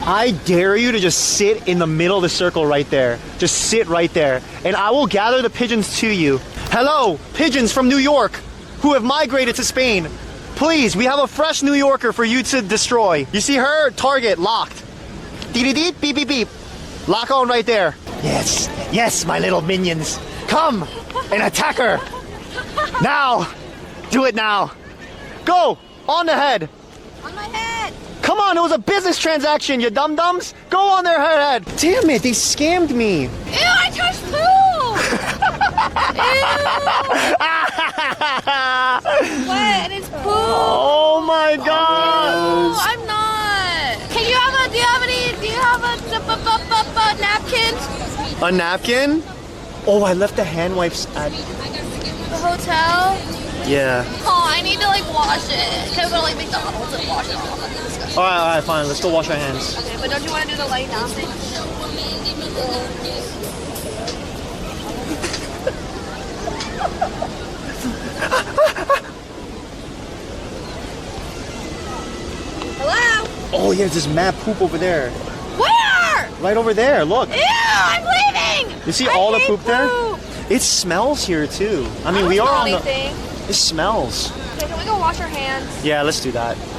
I dare you to just sit in the middle of the circle right there. Just sit right there. And I will gather the pigeons to you. Hello, pigeons from New York who have migrated to Spain. Please, we have a fresh New Yorker for you to destroy. You see her? Target locked. Dee-dee-dee, beep, beep, beep. Lock on right there. Yes, yes, my little minions. Come and attack her. Now. Do it now. Go, on the head. On my head. Come on, it was a business transaction, you dum-dums. Go on their head. Damn it, they scammed me. Ew, I touched poo. Ew. What? And it's poo. Oh my god. No, I'm not. Do you have a napkin? A napkin? Oh, I left the hand wipes at The hotel? yeah. Oh, I need to like wash it. Can I go to like McDonald's and wash it off? That's disgusting. Alright, fine. Let's go wash our hands. Okay, but don't you want to do the light down thing? Hello? Oh yeah, there's mad poop over there. Where? Right over there, look. Ew, I'm leaving! You see I all the hate poop there? It smells here too. I mean, we are on the... anything. It smells. Okay, can we go wash our hands? Yeah, let's do that.